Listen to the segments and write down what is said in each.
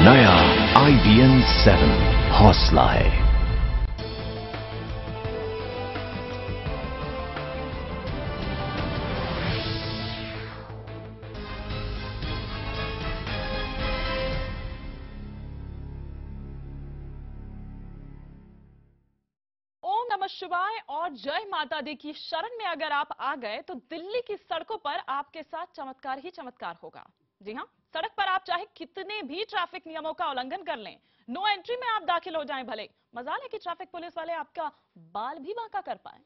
नया IBN 7 हौसला है। ओम नमः शिवाय और जय माता दी की शरण में अगर आप आ गए तो दिल्ली की सड़कों पर आपके साथ चमत्कार ही चमत्कार होगा। जी हां, सड़क पर आप चाहे कितने भी ट्रैफिक नियमों का उल्लंघन कर लें, नो एंट्री में आप दाखिल हो जाएं भले, मजाल है कि ट्रैफिक पुलिस वाले आपका बाल भी बांका कर पाए।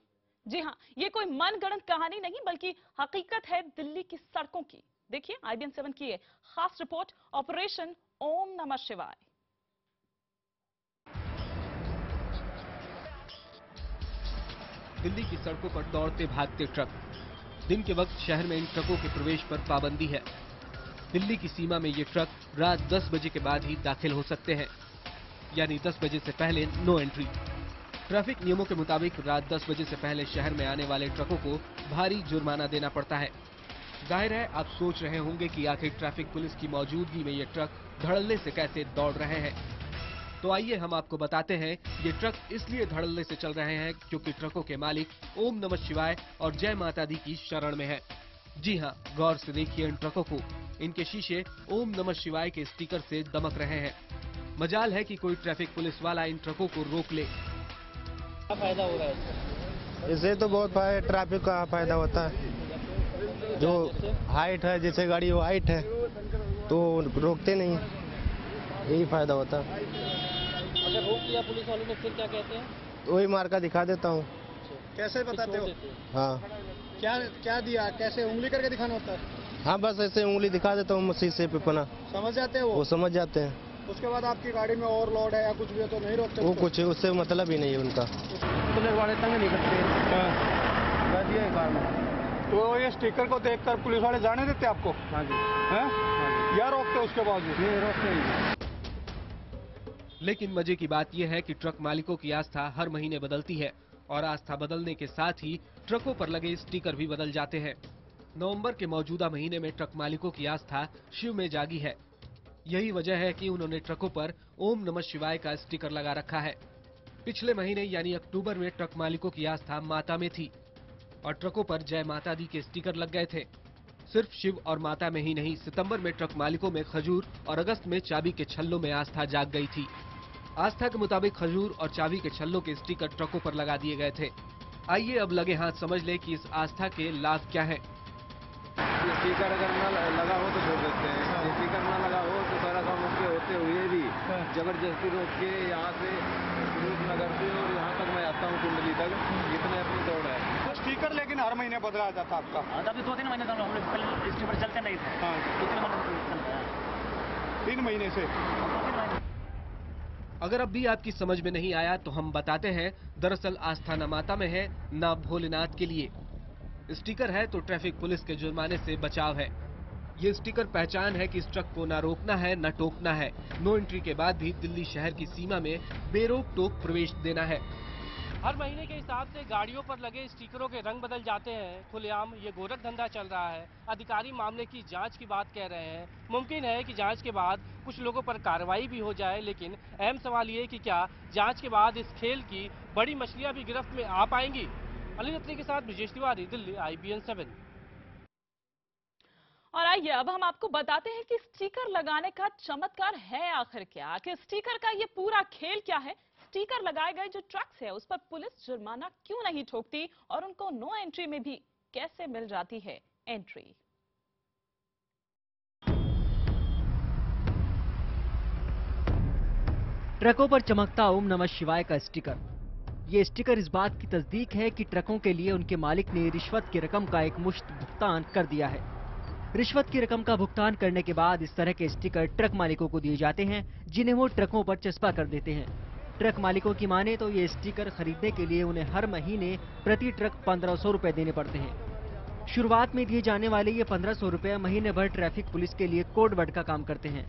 जी हां, ये कोई मनगढ़ंत कहानी नहीं बल्कि हकीकत है दिल्ली की सड़कों की। देखिए IBN 7 की ये खास रिपोर्ट, ऑपरेशन ओम नमः शिवाय। दिल्ली की सड़कों पर दौड़ते भागते ट्रक। दिन के वक्त शहर में इन ट्रकों के प्रवेश पर पाबंदी है। दिल्ली की सीमा में ये ट्रक रात 10 बजे के बाद ही दाखिल हो सकते हैं, यानी 10 बजे से पहले नो एंट्री। ट्रैफिक नियमों के मुताबिक रात 10 बजे से पहले शहर में आने वाले ट्रकों को भारी जुर्माना देना पड़ता है। जाहिर है आप सोच रहे होंगे कि आखिर ट्रैफिक पुलिस की मौजूदगी में ये ट्रक धड़ल्ले से कैसे दौड़ रहे हैं। तो आइए हम आपको बताते हैं, ये ट्रक इसलिए धड़ल्ले से चल रहे हैं क्योंकि ट्रकों के मालिक ओम नमः शिवाय और जय माता दी की शरण में है। जी हां, गौर से देखिए इन ट्रकों को। इनके शीशे ओम नमः शिवाय के स्टिकर से दमक रहे हैं। मजाल है कि कोई ट्रैफिक पुलिस वाला इन ट्रकों को रोक ले। क्या फायदा हो रहा है इससे? तो बहुत ट्रैफिक का फायदा होता है। जो हाइट है, जैसे गाड़ी वो हाइट है तो रोकते नहीं, यही फायदा होता है। अगर रोक लिया पुलिस वालों ने फिर क्या कहते हैं? वही मार्का दिखा देता हूँ। कैसे बताते हो? हाँ, क्या दिया? कैसे उंगली करके दिखाना होता है? हाँ बस ऐसे उंगली दिखा देता हूँ शीशे पे पना। समझ जाते हैं वो समझ जाते हैं। उसके बाद आपकी गाड़ी में ओवरलोड है या कुछ भी है तो नहीं रोकते? वो कुछ उससे मतलब ही नहीं है उनका। पुलिस वाले तंग नहीं करते कार में। तो ये स्टिकर को देखकर पुलिस वाले जाने देते आपको? हाँ जी। हैं? या रोकते उसके बावजूद? नहीं रोकते ही। लेकिन मजे की बात यह है कि ट्रक मालिकों की आस्था हर महीने बदलती है और आस्था बदलने के साथ ही ट्रकों पर लगे स्टिकर भी बदल जाते हैं। नवंबर के मौजूदा महीने में ट्रक मालिकों की आस्था शिव में जागी है। यही वजह है कि उन्होंने ट्रकों पर ओम नमः शिवाय का स्टिकर लगा रखा है। पिछले महीने यानी अक्टूबर में ट्रक मालिकों की आस्था माता में थी और ट्रकों पर जय माता दी के स्टिकर लग गए थे। सिर्फ शिव और माता में ही नहीं, सितंबर में ट्रक मालिकों में खजूर और अगस्त में चाबी के छल्लों में आस्था जाग गई थी। आस्था के मुताबिक खजूर और चाबी के छल्लों के स्टिकर ट्रकों पर लगा दिए गए थे। आइए अब लगे हाथ समझ ले कि इस आस्था के लाभ क्या हैं। स्टिकर अगर न लगा हो तो छोड़ देते हैं, स्टिकर न लगा हो तो सारा काम उनके होते हुए भी जबरदस्ती रोक के यहाँ से रूपनगर से और यहाँ तक मैं आता हूँ कुंडली तक, इतने अपनी दौड़ है। स्टिकर लेकिन हर महीने बदला जाता आपका? अभी 2-3 महीने हम लोग पहले स्टिकर चलते नहीं थे। हाँ, 2-3 महीने चलता है। 3 महीने से। अगर अब भी आपकी समझ में नहीं आया तो हम बताते हैं, दरअसल आस्था न माता में है न भोलेनाथ के लिए। स्टिकर है तो ट्रैफिक पुलिस के जुर्माने से बचाव है। ये स्टिकर पहचान है कि इस ट्रक को न रोकना है न टोकना है। नो एंट्री के बाद भी दिल्ली शहर की सीमा में बेरोक टोक प्रवेश देना है। हर महीने के हिसाब से गाड़ियों पर लगे स्टिकरों के रंग बदल जाते हैं। खुलेआम ये गोरख धंधा चल रहा है। अधिकारी मामले की जांच की बात कह रहे हैं। मुमकिन है कि जांच के बाद कुछ लोगों पर कार्रवाई भी हो जाए, लेकिन अहम सवाल ये कि क्या जांच के बाद इस खेल की बड़ी मछलियां भी गिरफ्त में आ पाएंगी। अली नकवी के साथ ब्रिजेश तिवारी, दिल्ली, IBN 7। और आइए अब हम आपको बताते हैं कि स्टिकर लगाने का चमत्कार है आखिर क्या, कि स्टिकर का ये पूरा खेल क्या है। स्टिकर लगाए गए जो ट्रक्स है उस पर पुलिस जुर्माना क्यों नहीं ठोकती और उनको नो एंट्री में भी कैसे मिल जाती है एंट्री। ट्रकों पर चमकता ओम नमः शिवाय का स्टिकर। ये स्टिकर इस बात की तस्दीक है कि ट्रकों के लिए उनके मालिक ने रिश्वत की रकम का एक मुश्त भुगतान कर दिया है। रिश्वत की रकम का भुगतान करने के बाद इस तरह के स्टिकर ट्रक मालिकों को दिए जाते हैं, जिन्हें वो ट्रकों पर चस्पा कर देते हैं। ट्रक मालिकों की माने तो ये स्टिकर खरीदने के लिए उन्हें हर महीने प्रति ट्रक 1500 रुपए देने पड़ते हैं। शुरुआत में दिए जाने वाले ये 1500 रुपए महीने भर ट्रैफिक पुलिस के लिए कोड वर्ड का काम करते हैं।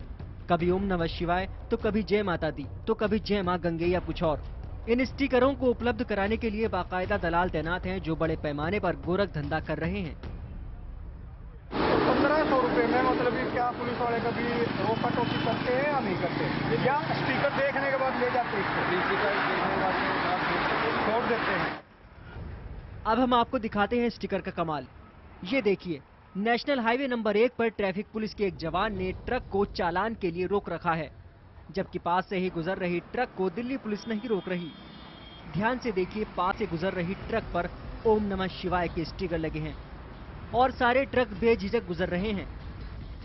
कभी ओम नमः शिवाय तो कभी जय माता दी तो कभी जय मां गंगे या कुछ और। इन स्टिकरों को उपलब्ध कराने के लिए बाकायदा दलाल तैनात हैं जो बड़े पैमाने पर गोरख धंधा कर रहे हैं। 1500 रुपए में मतलब कि क्या पुलिस वाले कभी रोका टोकी करते हैं या नहीं करते, या स्टिकर देखने के बाद ले जाते हैं, स्टिकर देखने के बाद छोड़ देते हैं। अब हम आपको दिखाते हैं स्टिकर का कमाल। ये देखिए, नेशनल हाईवे नंबर 1 पर ट्रैफिक पुलिस के एक जवान ने ट्रक को चालान के लिए रोक रखा है, जबकि पास से ही गुजर रही ट्रक को दिल्ली पुलिस नहीं रोक रही। ध्यान से देखिए, पास से गुजर रही ट्रक पर ओम नमः शिवाय के स्टिकर लगे हैं और सारे ट्रक बेझिझक गुजर रहे हैं।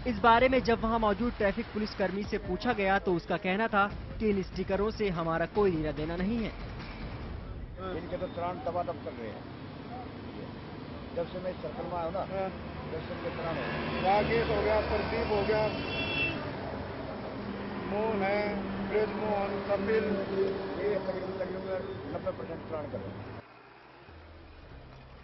इस बारे में जब वहां मौजूद ट्रैफिक पुलिस कर्मी से पूछा गया तो उसका कहना था कि इन स्टिकरों से हमारा कोई लेना देना नहीं है। इनके तो त्राण दबादब कर रहे हैं, जब से मैं सर्कल में आया ना, जब से इनके त्राण राकेश हो गया, प्रदीप हो गया, मोहन है, ब्रजमोहन, कपिल, ये तकरीबन 90% त्राण कर रहे हैं।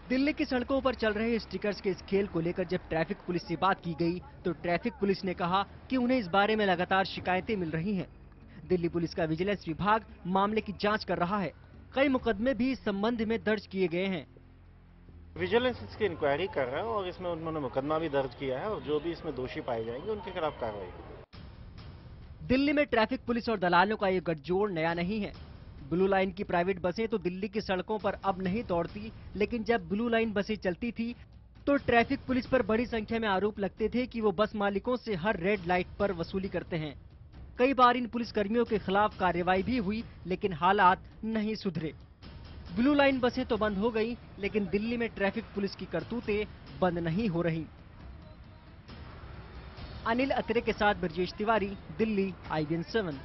दिल्ली की सड़कों पर चल रहे स्टिकर्स के इस खेल को लेकर जब ट्रैफिक पुलिस से बात की गई तो ट्रैफिक पुलिस ने कहा कि उन्हें इस बारे में लगातार शिकायतें मिल रही हैं। दिल्ली पुलिस का विजिलेंस विभाग मामले की जांच कर रहा है। कई मुकदमे भी इस संबंध में दर्ज किए गए हैं। विजिलेंस इसकी इंक्वायरी कर रहा है और इसमें उन्होंने मुकदमा भी दर्ज किया है और जो भी इसमें दोषी पाए जाएंगे उनके खिलाफ कार्रवाई। दिल्ली में ट्रैफिक पुलिस और दलालों का ये गठजोड़ नया नहीं है। ब्लू लाइन की प्राइवेट बसें तो दिल्ली की सड़कों पर अब नहीं दौड़ती, लेकिन जब ब्लू लाइन बसें चलती थी तो ट्रैफिक पुलिस पर बड़ी संख्या में आरोप लगते थे कि वो बस मालिकों से हर रेड लाइट पर वसूली करते हैं। कई बार इन पुलिस कर्मियों के खिलाफ कार्रवाई भी हुई, लेकिन हालात नहीं सुधरे। ब्लू लाइन बसें तो बंद हो गई, लेकिन दिल्ली में ट्रैफिक पुलिस की करतूतें बंद नहीं हो रही। अनिल अत्रे के साथ ब्रजेश तिवारी, दिल्ली, IBN 7।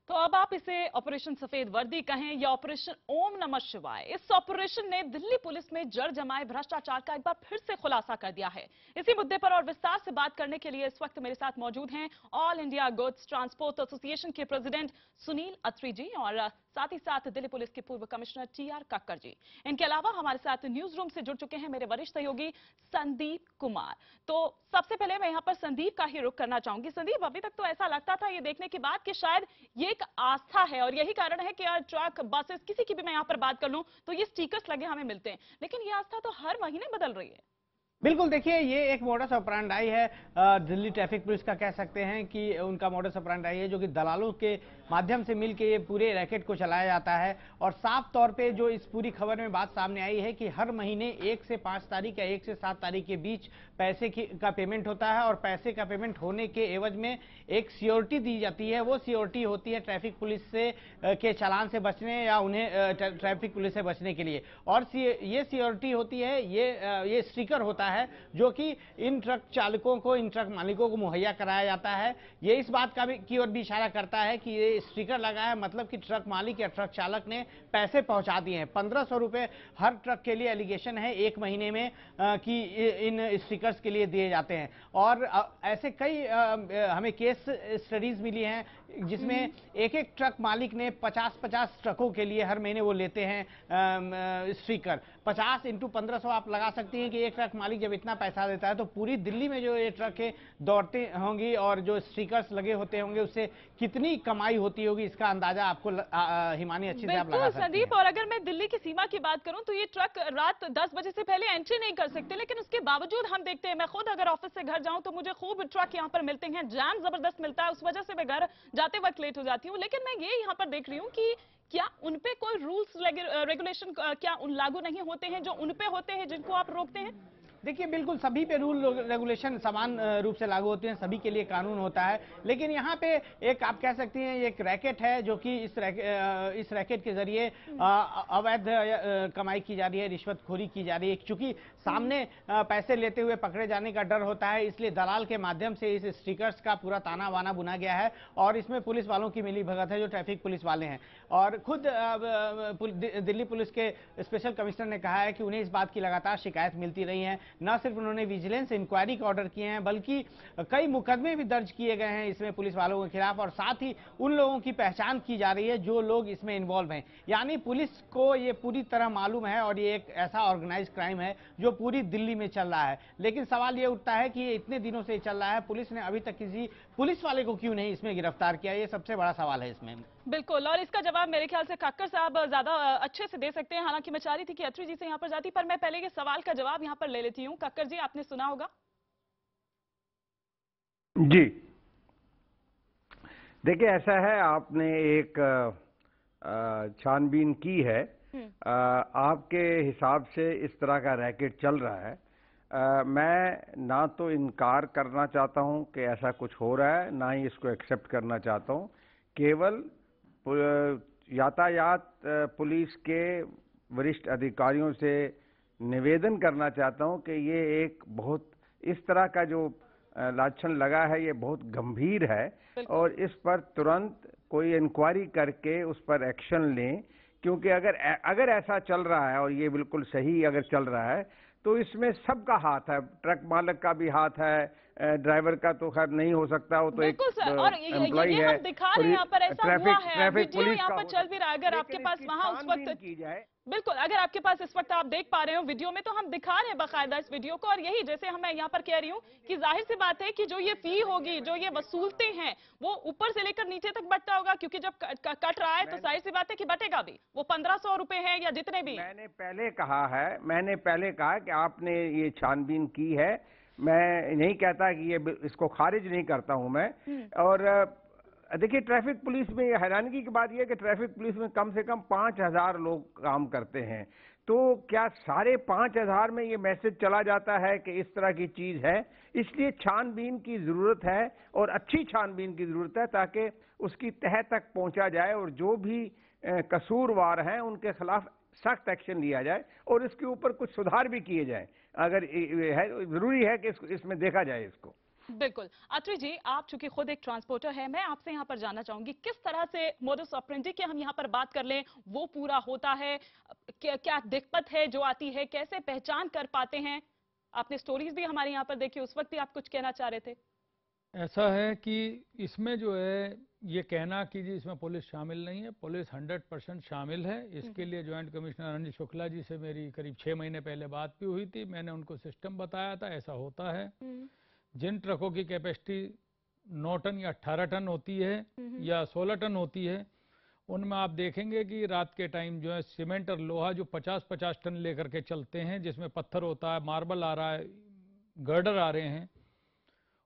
तो अब आप इसे ऑपरेशन सफेद वर्दी कहें या ऑपरेशन ओम नमः शिवाय, इस ऑपरेशन ने दिल्ली पुलिस में जड़ जमाए भ्रष्टाचार का एक बार फिर से खुलासा कर दिया है। इसी मुद्दे पर और विस्तार से बात करने के लिए इस वक्त मेरे साथ मौजूद हैं all India goods transport association के प्रेसिडेंट सुनील अत्री जी और साथ ही साथ दिल्ली पुलिस के पूर्व कमिश्नर TR कक्कर जी। इनके अलावा हमारे साथ न्यूज रूम से जुड़ चुके हैं मेरे वरिष्ठ सहयोगी संदीप कुमार। तो सबसे पहले मैं यहाँ पर संदीप का ही रुख करना चाहूंगी। संदीप, अभी तक तो ऐसा लगता था ये देखने के बाद कि शायद ये एक आस्था है और यही कारण है कि ट्रक, बसेस, किसी की भी मैं यहाँ पर बात कर लूं तो ये स्टिकर्स लगे हमें मिलते हैं, लेकिन ये आस्था तो हर महीने बदल रही है। बिल्कुल, देखिए ये एक मोडस ऑपरेंडाई है दिल्ली ट्रैफिक पुलिस का, कह सकते हैं कि उनका मोडस ऑपरेंडाई है जो कि दलालों के माध्यम से मिलकर ये पूरे रैकेट को चलाया जाता है। और साफ तौर पे जो इस पूरी खबर में बात सामने आई है कि हर महीने 1 से 5 तारीख या 1 से 7 तारीख के बीच पैसे का पेमेंट होता है और पैसे का पेमेंट होने के एवज में एक सियोरिटी दी जाती है। वो सियोरिटी होती है ट्रैफिक पुलिस से के चालान से बचने या उन्हें ट्रैफिक पुलिस से बचने के लिए। और ये सियोरिटी होती है, ये स्टिकर होता है जो कि इन ट्रक चालकों को, इन ट्रक मालिकों को मुहैया कराया जाता है। ये इस बात का भी की ओर भी इशारा करता है कि ये स्टिकर लगा है, मतलब कि ट्रक मालिक या ट्रक चालक ने पैसे पहुंचा दिए हैं। 1500 रुपए हर ट्रक के लिए एलिगेशन है एक महीने में कि इन स्टिकर्स के लिए दिए जाते हैं। और ऐसे कई हमें केस स्टडीज मिली हैं जिसमें एक ट्रक मालिक ने 50-50 ट्रकों के लिए हर महीने वो लेते हैं स्टिकर। 50 × 1500 आप लगा सकती हैं कि एक ट्रक मालिक जब इतना पैसा देता है तो पूरी दिल्ली में जो ये ट्रक दौड़ते होंगी और जो स्टिकर्स लगे होते होंगे उससे कितनी कमाई होती होगी, इसका अंदाजा आपको हिमानी अच्छी से आप लगा सकते हैं। संदीप, और अगर मैं दिल्ली की सीमा की बात करूं तो ये ट्रक रात 10 बजे से पहले एंट्री नहीं कर सकते, लेकिन उसके बावजूद हम देखते हैं, मैं खुद अगर ऑफिस से घर जाऊं तो मुझे खूब ट्रक यहाँ पर मिलते हैं, जाम जबरदस्त मिलता है, उस वजह से मैं घर जाते वक्त लेट हो जाती हूँ। लेकिन मैं ये यहाँ पर देख रही हूँ कि क्या उनपे कोई रूल्स रेगुलेशन क्या उन लागू नहीं होते हैं जो उनपे होते हैं जिनको आप रोकते हैं? देखिए, बिल्कुल सभी पे रूल रेगुलेशन समान रूप से लागू होते हैं, सभी के लिए कानून होता है। लेकिन यहाँ पे एक आप कह सकती हैं एक रैकेट है जो कि इस रैकेट के जरिए अवैध कमाई की जा रही है, रिश्वतखोरी की जा रही है। चूंकि सामने पैसे लेते हुए पकड़े जाने का डर होता है, इसलिए दलाल के माध्यम से इस स्टिकर्स का पूरा ताना बाना बुना गया है और इसमें पुलिस वालों की मिली भगत है जो ट्रैफिक पुलिस वाले हैं। और खुद दिल्ली पुलिस के स्पेशल कमिश्नर ने कहा है कि उन्हें इस बात की लगातार शिकायत मिलती रही है। न सिर्फ उन्होंने विजिलेंस इंक्वायरी का ऑर्डर किए हैं बल्कि कई मुकदमे भी दर्ज किए गए हैं इसमें पुलिस वालों के खिलाफ, और साथ ही उन लोगों की पहचान की जा रही है जो लोग इसमें इन्वॉल्व हैं। यानी पुलिस को ये पूरी तरह मालूम है और ये एक ऐसा ऑर्गेनाइज्ड क्राइम है जो जो पूरी दिल्ली में चल रहा है। लेकिन सवाल ये उठता है कि ये इतने दिनों से चल रहा है, पुलिस ने अभी तक किसी पुलिस वाले को क्यों नहीं इसमें गिरफ्तार किया, ये सबसे बड़ा सवाल है इसमें। बिल्कुल, और इसका जवाब मेरे ख्याल से काकर साहब ज्यादा अच्छे से दे सकते हैं। हालांकि मैं चाह रही थी कि अत्री जी से यहाँ पर जाती, पर मैं पहले के सवाल का जवाब यहाँ पर ले लेती हूँ। काकर जी, आपने सुना होगा। जी देखिए, ऐसा है, आपने एक छानबीन की है। आपके हिसाब से इस तरह का रैकेट चल रहा है। मैं ना तो इनकार करना चाहता हूं कि ऐसा कुछ हो रहा है, ना ही इसको एक्सेप्ट करना चाहता हूं। केवल यातायात पुलिस के वरिष्ठ अधिकारियों से निवेदन करना चाहता हूं कि ये एक बहुत इस तरह का जो लाछन लगा है, ये बहुत गंभीर है और इस पर तुरंत कोई इंक्वायरी करके उस पर एक्शन लें, क्योंकि अगर ऐसा चल रहा है और ये बिल्कुल सही अगर चल रहा है तो इसमें सबका हाथ है, ट्रक मालक का भी हाथ है, ड्राइवर का तो खैर नहीं हो सकता, वो तो एक एम्प्लॉय है। हम दिखा रहे हैं यहाँ पर ऐसा हुआ है, वीडियो पुलिस यहाँ पर चल भी रहा है। अगर आपके पास वहाँ उस वक्त की जाए, बिल्कुल, अगर आपके पास इस वक्त आप देख पा रहे हो वीडियो में, तो हम दिखा रहे हैं बाकायदा इस वीडियो को। और यही जैसे हम यहाँ पर कह रही हूँ कि जाहिर सी बात है कि जो ये फी होगी, जो ये वसूलते हैं, वो ऊपर से लेकर नीचे तक बटता होगा, क्योंकि जब कट रहा है तो जाहिर सी बात है कि बटेगा भी। वो 1500 रुपए है या जितने भी। मैंने पहले कहा कि आपने ये छानबीन की है, मैं नहीं कहता कि ये इसको खारिज नहीं करता हूं मैं। और देखिए, ट्रैफिक पुलिस में हैरानगी की बात यह है कि ट्रैफिक पुलिस में कम से कम 5000 लोग काम करते हैं, तो क्या सारे 5000 में ये मैसेज चला जाता है कि इस तरह की चीज है? इसलिए छानबीन की जरूरत है और अच्छी छानबीन की जरूरत है, ताकि उसकी तह तक पहुंचा जाए और जो भी कसूरवार हैं उनके खिलाफ सख्त एक्शन लिया जाए और इसके ऊपर कुछ सुधार भी किए जाए। अगर है, जरूरी है कि इसमें देखा जाए इसको। बिल्कुल। अत्री जी, आप चूंकि खुद एक ट्रांसपोर्टर है, मैं आपसे यहाँ पर जानना चाहूंगी किस तरह से मोडस ऑपरेंडी की हम यहाँ पर बात कर लें वो पूरा होता है, क्या दिक्कत है जो आती है, कैसे पहचान कर पाते हैं? आपने स्टोरीज भी हमारे यहाँ पर देखी, उस वक्त भी आप कुछ कहना चाह रहे थे। ऐसा है कि इसमें जो है ये कहना कि जी इसमें पुलिस शामिल नहीं है, पुलिस 100% शामिल है। इसके लिए ज्वाइंट कमिश्नर अनिल शुक्ला जी से मेरी करीब 6 महीने पहले बात भी हुई थी। मैंने उनको सिस्टम बताया था, ऐसा होता है। जिन ट्रकों की कैपेसिटी 9 टन या 18 टन होती है या 16 टन होती है, उनमें आप देखेंगे कि रात के टाइम जो है सीमेंट और लोहा जो 50-50 टन लेकर के चलते हैं, जिसमें पत्थर होता है, मार्बल आ रहा है, गर्डर आ रहे हैं,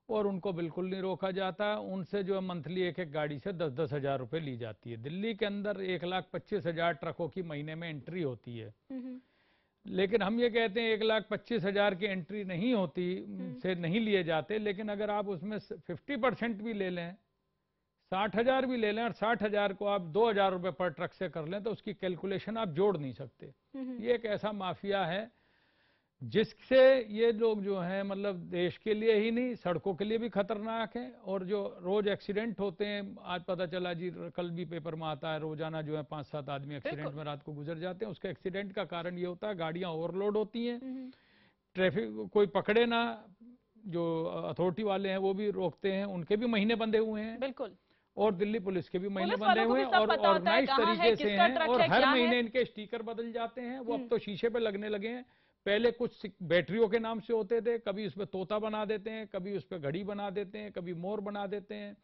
और उनको बिल्कुल नहीं रोका जाता। उनसे जो है मंथली एक गाड़ी से 10-10 हज़ार रुपये ली जाती है। दिल्ली के अंदर 1,25,000 ट्रकों की महीने में एंट्री होती है, लेकिन हम ये कहते हैं 1,25,000 की एंट्री नहीं होती, से नहीं लिए जाते। लेकिन अगर आप उसमें 50% भी ले लें, 60,000 भी ले लें और 60,000 को आप 2,000 रुपये पर ट्रक से कर लें, तो उसकी कैलकुलेशन आप जोड़ नहीं सकते। ये एक ऐसा माफिया है जिससे ये लोग जो हैं, मतलब देश के लिए ही नहीं, सड़कों के लिए भी खतरनाक है। और जो रोज एक्सीडेंट होते हैं, आज पता चला जी, कल भी पेपर में आता है, रोजाना जो है 5-7 आदमी एक्सीडेंट में रात को गुजर जाते हैं। उसके एक्सीडेंट का कारण ये होता है गाड़ियां ओवरलोड होती हैं, ट्रैफिक कोई पकड़े ना, जो अथॉरिटी वाले हैं वो भी रोकते हैं, उनके भी महीने बंधे हुए हैं। बिल्कुल। और दिल्ली पुलिस के भी महीने बंधे हुए हैं और ऑर्गेनाइज तरीके से हैं, और हर महीने इनके स्टिकर बदल जाते हैं। वो अब तो शीशे पे लगने लगे हैं। पहले कुछ बैटरियों के नाम से होते थे, कभी उस पर तोता बना देते हैं, कभी उस पर घड़ी बना देते हैं, कभी मोर बना देते हैं,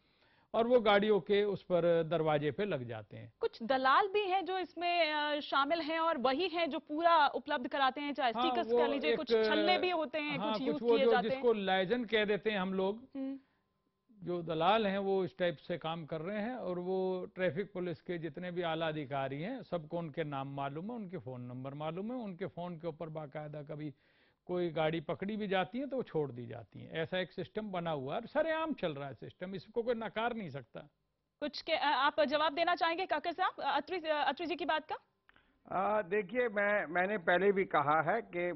और वो गाड़ियों के उस पर दरवाजे पे लग जाते हैं। कुछ दलाल भी हैं जो इसमें शामिल हैं और वही हैं जो पूरा उपलब्ध कराते हैं, चाहे स्टिकर्स कह लीजिए, कुछ छल्ले भी होते हैं, कुछ यूज किए जाते हैं, जिसको लाइजन कह देते हैं हम लोग। जो दलाल हैं वो इस टाइप से काम कर रहे हैं, और वो ट्रैफिक पुलिस के जितने भी आला अधिकारी हैं सबको उनके नाम मालूम है, उनके फ़ोन नंबर मालूम है, उनके फ़ोन के ऊपर बाकायदा कभी कोई गाड़ी पकड़ी भी जाती है तो वो छोड़ दी जाती है। ऐसा एक सिस्टम बना हुआ है, सरेआम चल रहा है सिस्टम, इसको कोई नकार नहीं सकता। कुछ के आप जवाब देना चाहेंगे काकर साहब अत्री जी की बात का? देखिए, मैंने पहले भी कहा है कि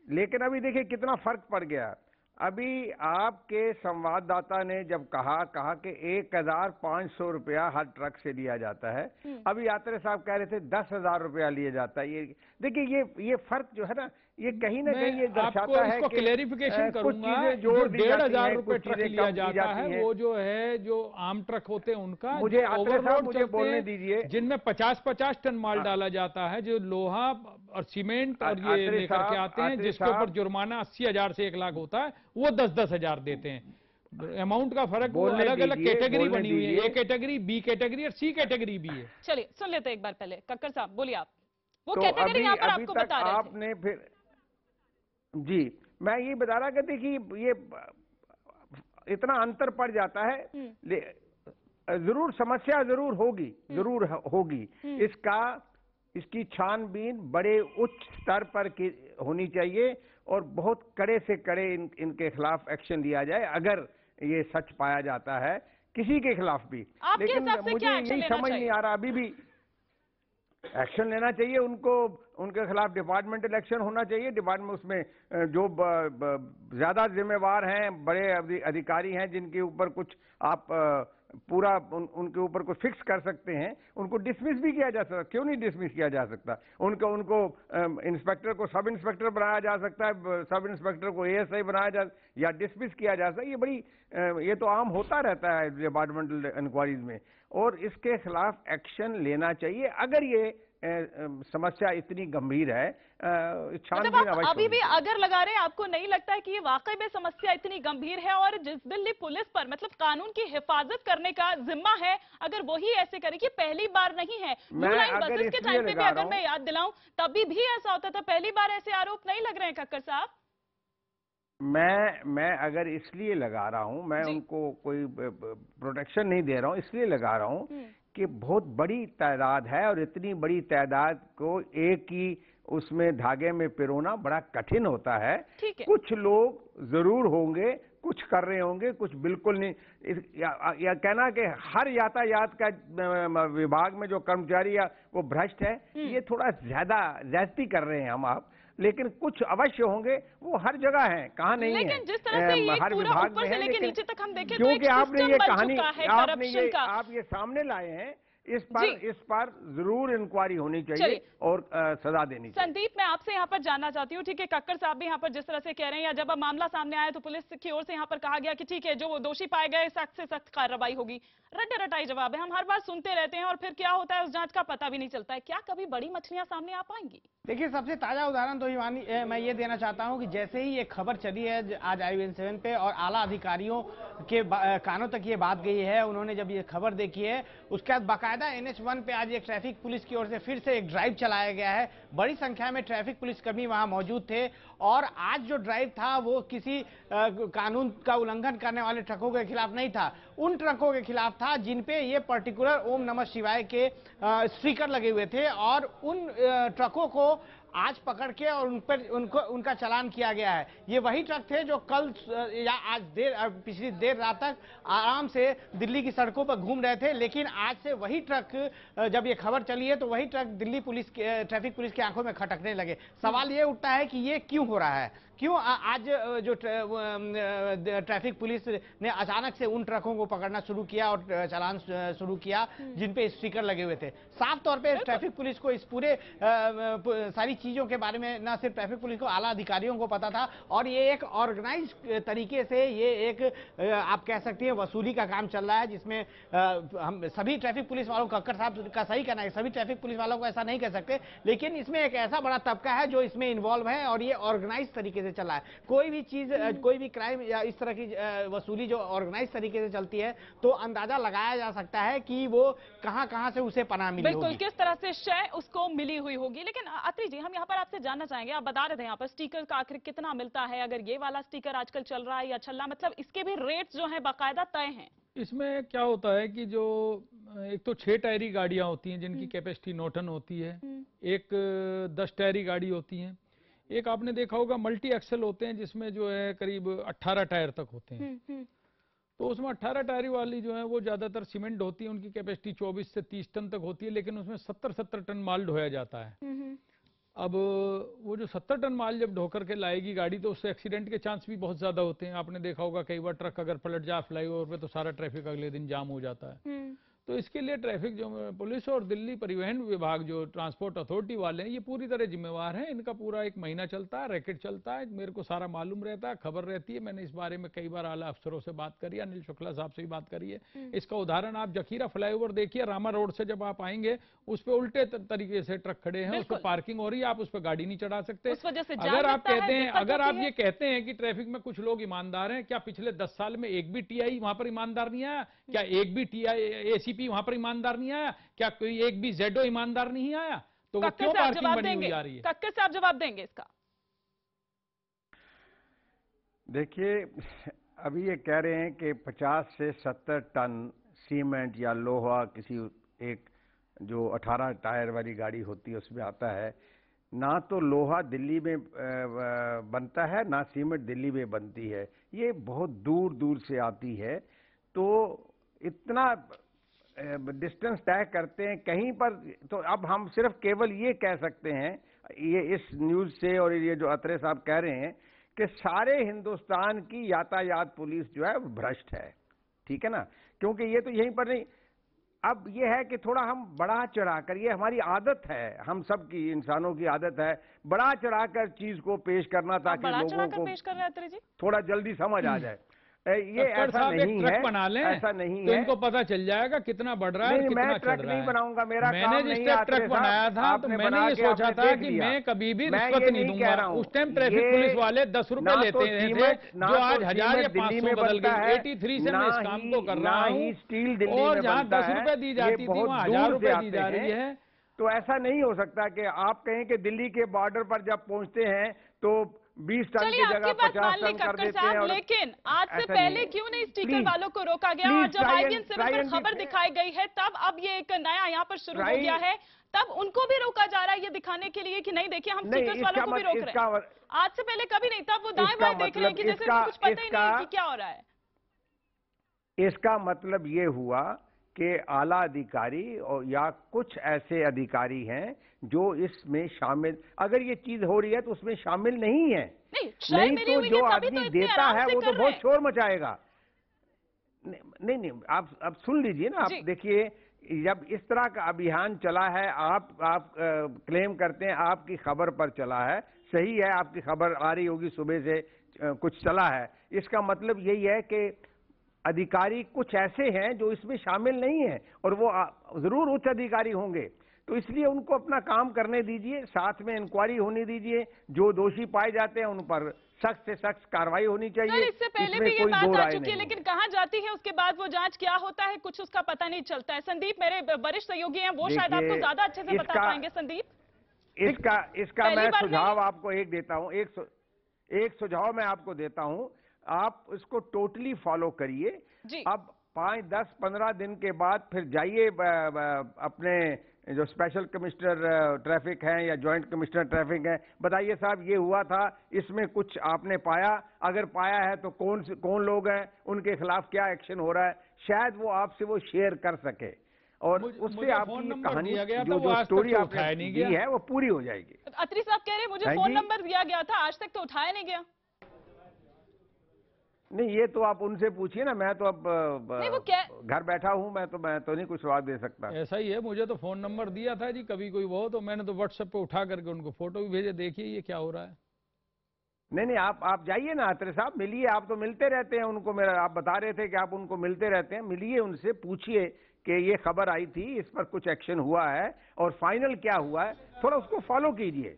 लेकिन अभी देखिए कितना फर्क पड़ गया। अभी आपके संवाददाता ने जब कहा कि 1,500 रुपया हर ट्रक से लिया जाता है, अभी यात्रा साहब कह रहे थे 10,000 रुपया लिया जाता है। ये देखिए, ये फर्क जो है ना, ये कहीं ना कहीं ये दर्शाता है इसको कि क्लेरिफिकेशन करूंगा, जो 1,500 रुपए ट्रक लिया जाता है वो जो है जो आम ट्रक होते हैं उनका मुझे ओवरलोड बोलने दीजिए, जिनमें 50-50 टन माल डाला जाता है, जो लोहा और सीमेंट और ये लेकर के आते हैं, जिसके ऊपर जुर्माना 80,000 से 1 लाख होता है, वो 10-10 हजार देते हैं। अमाउंट का फर्क वो अलग अलग कैटेगरी बनी हुई है, ए कैटेगरी, बी कैटेगरी और सी कैटेगरी भी है। चलिए सुन लेते एक बार पहले, कक्कर साहब बोलिए आप, वो कैटेगरी यहाँ पर आपको बता रहे थे। आपने फिर जी, मैं ये बता रहा कि देखिए ये इतना अंतर पड़ जाता है, जरूर समस्या जरूर होगी, इसकी छानबीन बड़े उच्च स्तर पर होनी चाहिए और बहुत कड़े से कड़े इनके खिलाफ एक्शन लिया जाए अगर ये सच पाया जाता है किसी के खिलाफ भी। लेकिन मुझे यही समझ नहीं आ रहा, अभी भी एक्शन लेना चाहिए उनको, उनके खिलाफ डिपार्टमेंटल एक्शन होना चाहिए। डिपार्टमेंट उसमें जो ज्यादा जिम्मेवार हैं, बड़े अधिकारी हैं जिनके ऊपर कुछ आप पूरा उनके ऊपर कुछ फिक्स कर सकते हैं, उनको डिसमिस भी किया जा सकता। क्यों नहीं डिसमिस किया जा सकता? उनको इंस्पेक्टर को सब इंस्पेक्टर बनाया जा सकता है, सब इंस्पेक्टर को एएसआई बनाया जा या डिसमिस किया जा सकता है। ये तो आम होता रहता है डिपार्टमेंटल इंक्वायरीज में, और इसके खिलाफ एक्शन लेना चाहिए अगर ये समस्या इतनी गंभीर है। मतलब आप अभी भी अगर लगा रहे हैं, आपको नहीं लगता है कि ये वाकई में समस्या इतनी गंभीर है और जिस दिल्ली पुलिस पर मतलब कानून की हिफाजत करने का जिम्मा है, अगर वही ऐसे करे, कि पहली बार नहीं है, ब्लू लाइन बसेस के टाइम पे भी अगर मैं याद दिलाऊं तभी भी ऐसा होता था, पहली बार ऐसे आरोप नहीं लग रहे हैं कक्कर साहब। मैं अगर इसलिए लगा रहा हूं, मैं उनको कोई प्रोटेक्शन नहीं दे रहा हूं, इसलिए लगा रहा हूं कि बहुत बड़ी तादाद है और इतनी बड़ी तादाद को एक ही उसमें धागे में पिरोना बड़ा कठिन होता है। कुछ लोग जरूर होंगे, कुछ कर रहे होंगे, कुछ बिल्कुल नहीं। या कहना कि हर यातायात का विभाग में जो कर्मचारी या वो भ्रष्ट है, ये थोड़ा ज्यादती कर रहे हैं आप, लेकिन कुछ अवश्य होंगे, वो हर जगह है, कहाँ नहीं है, लेकिन जिस तरह से ये हर पूरा विभाग ऊपर में से है। लेके नीचे तक हम देखें तो क्योंकि एक आपने ये सिस्टम बन कहानी, चुका है करप्शन का। आप ये सामने लाए हैं, इस पर जरूर इंक्वायरी होनी चाहिए और सजा देनी चाहिए। संदीप, मैं आपसे यहाँ पर जानना चाहती हूँ, ठीक है, कक्कर साहब भी यहाँ पर जिस तरह से कह रहे हैं, या जब मामला सामने आया तो पुलिस की ओर से यहाँ पर कहा गया कि ठीक है, जो दोषी पाए गए सख्त से सख्त कार्रवाई होगी। रट्टे रटाई जवाब है, हम हर बार सुनते रहते हैं और फिर क्या होता है उस जांच का पता भी नहीं चलता है। क्या कभी बड़ी मछलियां सामने आ पाएंगी? देखिए, सबसे ताजा उदाहरण तो मैं ये देना चाहता हूं कि जैसे ही ये खबर चली है आज IVN7 पे और आला अधिकारियों के कानों तक ये बात गई है, उन्होंने जब ये खबर देखी है उसके बाद बाकायदा NH1 पे आज एक ट्रैफिक पुलिस की ओर से फिर से एक ड्राइव चलाया गया है। बड़ी संख्या में ट्रैफिक पुलिसकर्मी वहां मौजूद थे और आज जो ड्राइव था वो किसी कानून का उल्लंघन करने वाले ट्रकों के खिलाफ नहीं था, उन ट्रकों के खिलाफ था जिनपे ये पर्टिकुलर ओम नमः शिवाय के स्टिकर लगे हुए थे, और उन ट्रकों को आज पकड़ के और उनका चालान किया गया है। ये वही ट्रक थे जो कल या आज पिछली देर रात तक आराम से दिल्ली की सड़कों पर घूम रहे थे, लेकिन आज से वही ट्रक, जब ये खबर चली है तो वही ट्रक दिल्ली पुलिस के ट्रैफिक पुलिस की आंखों में खटकने लगे। सवाल ये उठता है कि ये क्यों हो रहा है, क्यों आज जो ट्रैफिक पुलिस ने अचानक से उन ट्रकों को पकड़ना शुरू किया और चालान शुरू किया जिन पे स्टिकर लगे हुए थे। साफ तौर पे ट्रैफिक पुलिस को इस पूरे सारी चीजों के बारे में न सिर्फ ट्रैफिक पुलिस को, आला अधिकारियों को पता था, और ये एक ऑर्गेनाइज तरीके से ये एक आप कह सकते हैं वसूली का काम चल रहा है, जिसमें हम सभी ट्रैफिक पुलिस वालों, कक्कर साहब का सही कहना है, सभी ट्रैफिक पुलिस वालों को ऐसा नहीं कह सकते, लेकिन इसमें एक ऐसा बड़ा तबका है जो इसमें इन्वॉल्व है और ये ऑर्गेनाइज तरीके से चला है। कोई भी चीज, कोई भी क्राइम या इस तरह की वसूली जो ऑर्गेनाइज तरीके से चलती है तो अंदाजा लगाया जा सकता है कि वो कहां से उसे पनाह मिली होगी, बिल्कुल किस तरह से शय उसको मिली हुई होगी। लेकिन अत्री जी, हम यहाँ पर आपसे जानना चाहेंगे, आप बता रहे थे यहाँ पर स्टिकर का आखिर कितना मिलता है, अगर ये वाला स्टिकर आजकल चल रहा है या छल्ला, मतलब इसके भी रेट्स जो है बाकायदा तय हैं? इसमें क्या होता है कि जो एक तो 6 टायरी गाड़ियां होती हैं जिनकी कैपेसिटी 9 टन होती है, एक 10 टायरी गाड़ी होती है, एक आपने देखा होगा मल्टी एक्सल होते हैं जिसमें जो है करीब 18 टायर तक होते हैं। तो उसमें 18 टायरी वाली जो है वो ज्यादातर सीमेंट होती है, उनकी कैपेसिटी 24 से 30 टन तक होती है, लेकिन उसमें 70-70 टन माल ढोया जाता है। अब वो जो 70 टन माल जब ढोकर के लाएगी गाड़ी तो उससे एक्सीडेंट के चांस भी बहुत ज्यादा होते हैं। आपने देखा होगा कई बार ट्रक अगर पलट जाए फ्लाईओवर पे तो सारा ट्रैफिक अगले दिन जाम हो जाता है। तो इसके लिए ट्रैफिक जो पुलिस और दिल्ली परिवहन विभाग जो ट्रांसपोर्ट अथॉरिटी वाले हैं ये पूरी तरह जिम्मेवार हैं। इनका पूरा एक महीना चलता है, रैकेट चलता है, मेरे को सारा मालूम रहता है, खबर रहती है। मैंने इस बारे में कई बार आला अफसरों से बात करी, अनिल शुक्ला साहब से भी बात करी है। इसका उदाहरण आप जखीरा फ्लाईओवर देखिए, रामा रोड से जब आप आएंगे उस पर उल्टे तरीके से ट्रक खड़े हैं, उस पर पार्किंग हो रही है, आप उस पर गाड़ी नहीं चढ़ा सकते। अगर आप कहते हैं, अगर आप ये कहते हैं कि ट्रैफिक में कुछ लोग ईमानदार हैं, क्या पिछले 10 साल में एक भी टीआई वहां पर ईमानदार नहीं आया? क्या एक भी टीआई एसीपी वहां पर ईमानदार नहीं आया? क्या कोई एक भी जेडओ ईमानदार नहीं आया? तो वो क्यों पार्किंग बनी हुई आ रही है? कक्कर से आप जवाब देंगे इसका? देखिए, अभी ये कह रहे हैं कि 50 से 70 टन सीमेंट या लोहा किसी एक जो 18 टायर वाली गाड़ी होती है उसमें आता है। ना तो लोहा दिल्ली में बनता है, ना सीमेंट दिल्ली में बनती है, ये बहुत दूर दूर से आती है। तो इतना डिस्टेंस तय करते हैं कहीं पर। तो अब हम सिर्फ केवल ये कह सकते हैं, ये इस न्यूज़ से और ये जो अत्रे साहब कह रहे हैं कि सारे हिंदुस्तान की यातायात पुलिस जो है वो भ्रष्ट है, ठीक है ना? क्योंकि ये तो यहीं पर नहीं, अब ये है कि थोड़ा हम बढ़ा चढ़ाकर, ये हमारी आदत है, हम सब की इंसानों की आदत है बढ़ा चढ़ाकर चीज को पेश करना ताकि लोगों को पेश कर रहे हैं जी? थोड़ा जल्दी समझ आ जाए। ये ऐसा नहीं है, बना लें, ऐसा नहीं तो है। इनको पता चल जाएगा कितना बढ़ रहा है, कितना मैं ट्रक नहीं बनाऊंगा, मेरा काम मैंने जिस टाइम ट्रक बनाया था तो मैंने ये सोचा था कि मैं कभी भी रिश्वत नहीं दूंगा। उस टाइम ट्रैफिक पुलिस वाले 10 रुपए लेते थे, जो आज 1000 या 500 बदल गए। 83 से मैं इस काम को कर रहा हूँ, और जहाँ 10 रुपए दी जाती थी वहाँ 1000 रुपए दी जा रही है। तो ऐसा नहीं हो सकता कि आप कहें कि दिल्ली के बॉर्डर पर जब पहुंचते हैं तो 20 टन की जगह 50 टन कर देते हैं। लेकिन आज से पहले क्यों नहीं स्टिकर वालों को रोका गया? और जब IBN 7 पर खबर दिखाई गई है तब अब ये एक नया यहाँ पर शुरू हो गया है, तब उनको भी रोका जा रहा है ये दिखाने के लिए कि नहीं देखिए हम स्टिकर्स वालों को भी रोक रहे हैं। आज से पहले कभी नहीं, तब वो दाएं बाएं देख रहे हैं कि जैसे कुछ पता ही नहीं है कि क्या हो रहा है। इसका मतलब ये हुआ कि आला अधिकारी और या कुछ ऐसे अधिकारी हैं जो इसमें शामिल, अगर ये चीज हो रही है तो उसमें शामिल नहीं है। नहीं तो जो आदमी देता है वो तो बहुत शोर मचाएगा। नहीं, आप सुन लीजिए ना। आप देखिए, जब इस तरह का अभियान चला है, आप क्लेम करते हैं आपकी खबर पर चला है, सही है, आपकी खबर आ रही होगी सुबह से कुछ चला है। इसका मतलब यही है कि अधिकारी कुछ ऐसे हैं जो इसमें शामिल नहीं है, और वो जरूर उच्च अधिकारी होंगे। तो इसलिए उनको अपना काम करने दीजिए, साथ में इंक्वायरी होने दीजिए, जो दोषी पाए जाते हैं उन पर सख्त से सख्त कार्रवाई होनी चाहिए। इससे पहले भी ये बात आ चुकी है, लेकिन कहाँ जाती है उसके बाद वो जांच क्या होता है कुछ उसका पता नहीं चलता है। संदीप मेरे वरिष्ठ सहयोगी हैं, वो शायद आपको ज्यादा अच्छे से बता पाएंगे। संदीप, इसका मैं सुझाव आपको एक देता हूँ, एक सुझाव मैं आपको देता हूँ, आप इसको टोटली फॉलो करिए। अब 5, 10, 15 दिन के बाद फिर जाइए अपने जो स्पेशल कमिश्नर ट्रैफिक हैं या जॉइंट कमिश्नर ट्रैफिक हैं, बताइए साहब ये हुआ था, इसमें कुछ आपने पाया? अगर पाया है तो कौन लोग हैं, उनके खिलाफ क्या एक्शन हो रहा है, शायद वो आपसे वो शेयर कर सके, और उससे आपकी कहानी जो स्टोरी आपने दी है वो पूरी हो जाएगी। अत्री साहब कह रहे हैं मुझे फोन नंबर दिया गया था, आज तक तो उठाया नहीं गया। नहीं, ये तो आप उनसे पूछिए ना, मैं तो अब घर बैठा हूँ, मैं तो नहीं कुछ जवाब दे सकता। ऐसा ही है, मुझे तो फोन नंबर दिया था जी कभी कोई वो, तो मैंने तो व्हाट्सएप पे उठा करके उनको फोटो भी भेजे, देखिए ये क्या हो रहा है। नहीं, आप जाइए ना अत्रे साहब, मिलिए, आप तो मिलते रहते हैं उनको। मेरा आप बता रहे थे कि आप उनको मिलते रहते हैं, मिलिए उनसे, पूछिए कि ये खबर आई थी, इस पर कुछ एक्शन हुआ है और फाइनल क्या हुआ है, थोड़ा उसको फॉलो कीजिए।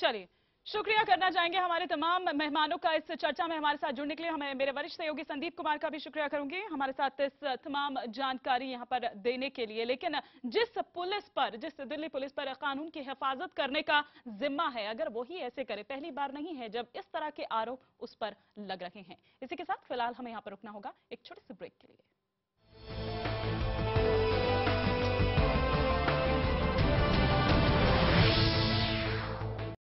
चलिए, शुक्रिया करना चाहेंगे हमारे तमाम मेहमानों का इस चर्चा में हमारे साथ जुड़ने के लिए। हमें मेरे वरिष्ठ सहयोगी संदीप कुमार का भी शुक्रिया करूंगी हमारे साथ इस तमाम जानकारी यहां पर देने के लिए। लेकिन जिस दिल्ली पुलिस पर कानून की हिफाजत करने का जिम्मा है, अगर वही ऐसे करे, पहली बार नहीं है जब इस तरह के आरोप उस पर लग रहे हैं। इसी के साथ फिलहाल हमें यहां पर रुकना होगा एक छोटे से ब्रेक के लिए।